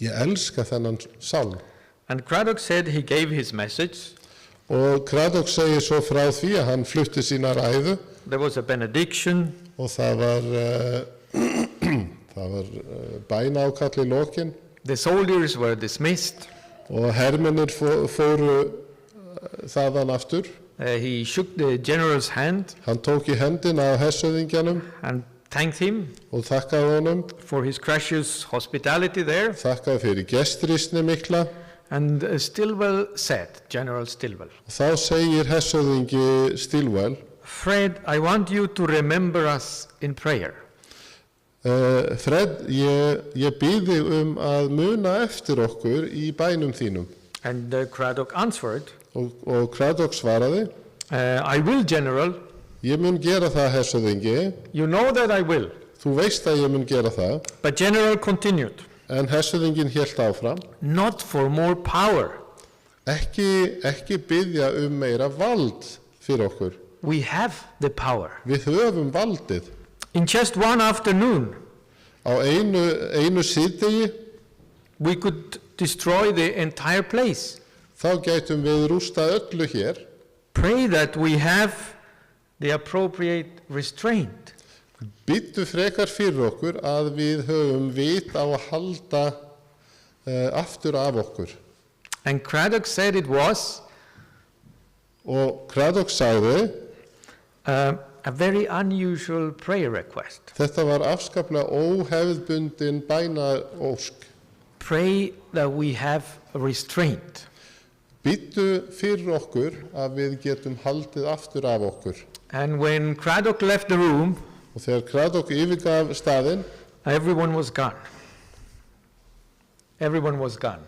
ég elska þennan sálm. And Craddock said he gave his message. Og Craddock segir svo frá því að hann flutti sína ræðu There was a benediction, og það var bænaákall í lokin the soldiers were dismissed. og hermennir fóru þaðan aftur. He shook the general's hand Hann tók í hendina á hershöfðingjanum and thanked him og þakkaði honum, for his gracious hospitality there. þakkaði fyrir gestrisni mikla. And Stilwell said, General Stilwell, Þá segir hershöfðingi Stilwell, Fred, I want you to remember us in prayer. Fred, ég býð þig að muna eftir okkur í bænum þínum. And Craddock answered, Og Craddock svaraði, I will, General. ég mun gera það, hershöfðingi, You know that I will. þú veist að ég mun gera það. But General continued, En hershöfðinginn hélt áfram, not for more power. ekki biðja meira vald fyrir okkur. We have the power. Við höfum valdið. In just one afternoon, Á einu síðdegi, we could destroy the entire place. þá gætum við rústað öllu hér. Pray that we have the appropriate restraint. Býttu frekar fyrir okkur að við höfum vit á að halda aftur af okkur. And Craddock said it was Og Craddock sagði, a very unusual prayer request. þetta var afskaplega óhefðbundin bænaósk. Pray that we have restraint. Býttu fyrir okkur að við getum haldið aftur af okkur. And when Craddock left the room, Og þegar Craddock yfirgaf staðinn, everyone was gone. Everyone was gone,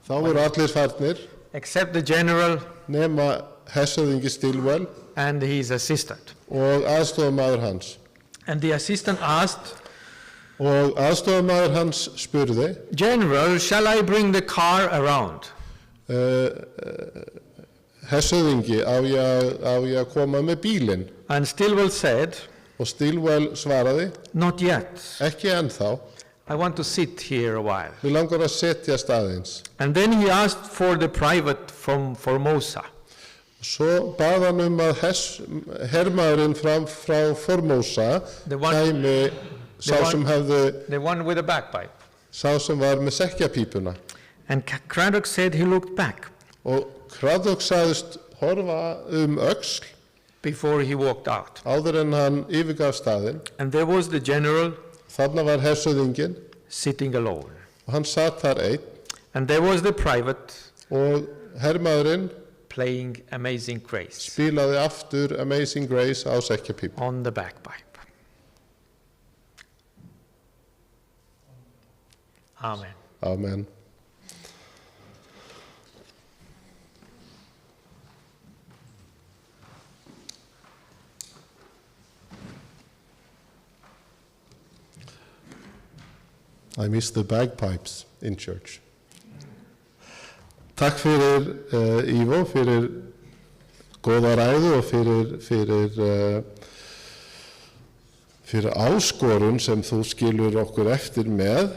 þá voru allir farnir, except the general nema hershöfðingi Stilwell and his assistant. og aðstofamaður hans. And the assistant asked, Og aðstofamaður hans spurði, General, shall I bring the car around? Hersöðingi, á ég að koma með bílinn? And Stilwell said, Og Stilwell svaraði, not yet. ekki ennþá, I want to sit here a while. við langar að setja staðins. And then he asked for the private from Formosa. Svo bað hann að hermaðurinn frá Formosa The one- kæmi sá one- sem hefði, The one with the bagpipe. sá sem var með sekkjapípuna. And Craddock said he looked back Og Craddock sagðist horfa öxl before he walked out. áður en hann yfirgaf staðinn. And there was the general Þarna var hersöðinginn sitting alone. og hann satt þar einn And there was the private og hermaðurinn playing Amazing Grace spilaði aftur Amazing Grace á sekkjapípu. on the bagpipe. Amen. Amen. I miss the bagpipes in church. Takk fyrir Ivo, fyrir góða ræðu og fyrir áskorun sem þú skilur okkur eftir með.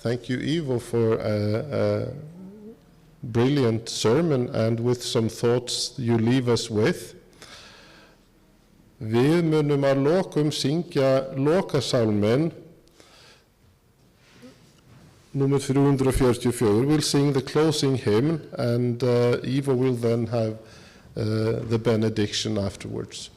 Thank you, Ivo, for a brilliant sermon and with some thoughts you leave us with. Við munum að lokum syngja lokasálminn Nummer 344. We'll sing the closing hymn and Ivo will then have the benediction afterwards.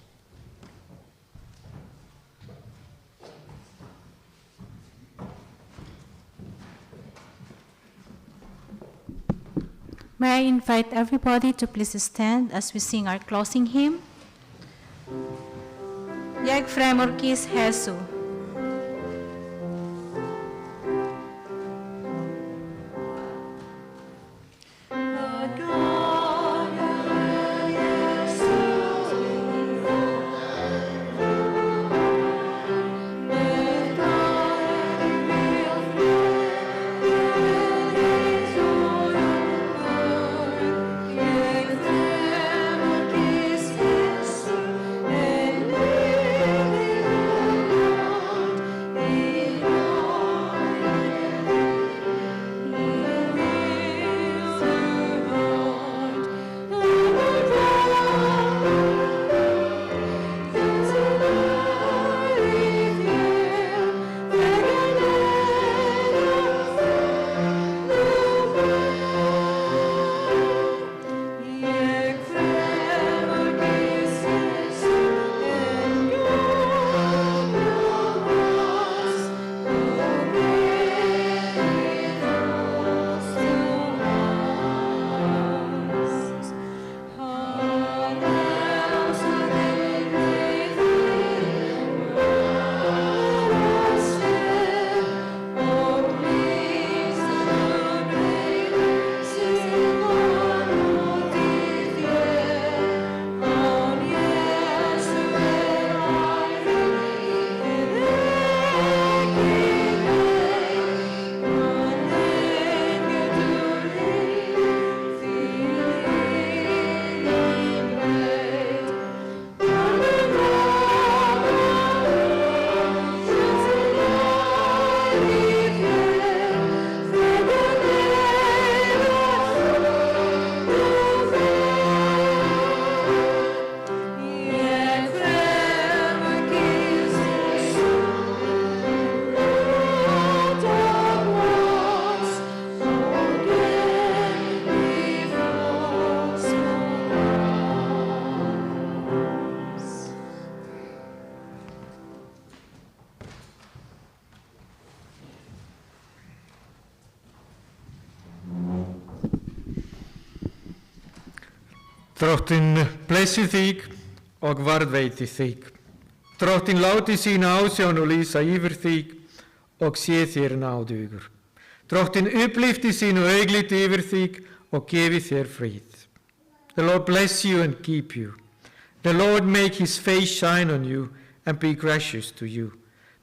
May I invite everybody to please stand as we sing our closing hymn? Jeg fremur kis Jesu. Drottinn blessi þig og varðveiti þig. Drottinn láti sína ásjón og lýsa yfir þig og sé þér náðugur. Drottinn upplifti sínu augliti yfir þig og gefi þér frið. The Lord bless you and keep you. The Lord make his face shine on you and be gracious to you.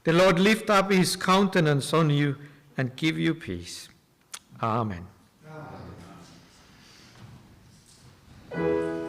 The Lord lift up his countenance on you and give you peace. Amen. Amen.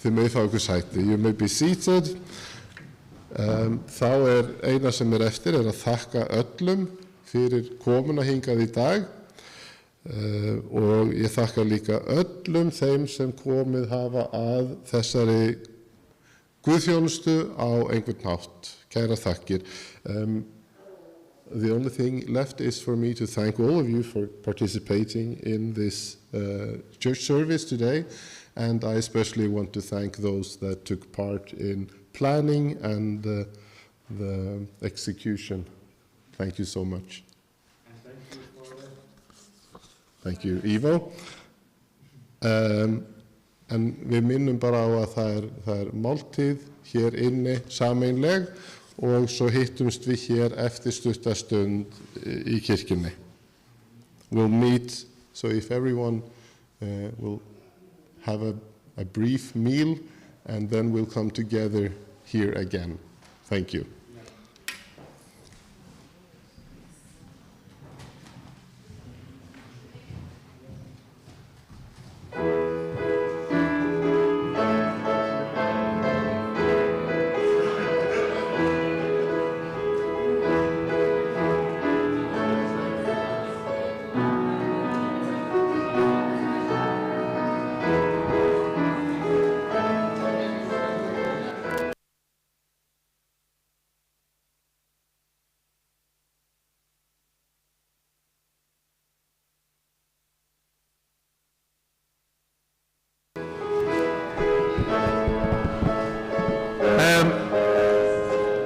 þið með fá ykkur sæti. You may be seated. Þá eina sem eftir að þakka öllum fyrir komuna hingað í dag og ég þakka líka öllum þeim sem komið hafa að þessari guðþjónustu á einhvern hátt. Kæra þakkir. The only thing left is for me to thank all of you for participating in this church service today, and I especially want to thank those that took part in planning and the execution. Thank you so much. Thank you, Ivo. En við minnum bara á að það máltíð hér inni sameinleg og svo hittumst við hér eftir stutta stund í kirkjunni. We'll meet, so if everyone will have a brief meal and then we'll come together here again. Thank you.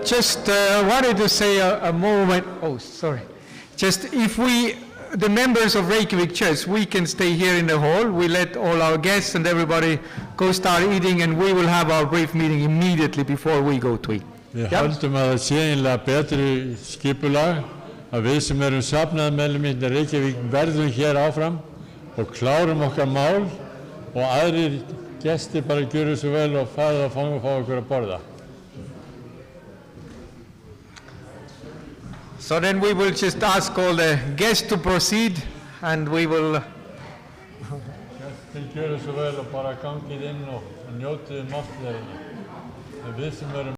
Just wanted to say a moment, just if the members of Reykjavik Church, we can stay here in the hall, we let all our guests and everybody go start eating and we will have our brief meeting immediately before we go to eat. Við höldum að það sé einlega betri skipulag að við sem erum safnaðarmeðlimir í Reykjavík verðum hér áfram og klárum okkar mál og aðrir gestir bara gjöru svo vel og fara að fá okkur að borða. So then we will just ask all the guests to proceed and we will... Gestir gjöru svo vel og bara gangið inn og njótið máltíðarinnar. Við sem erum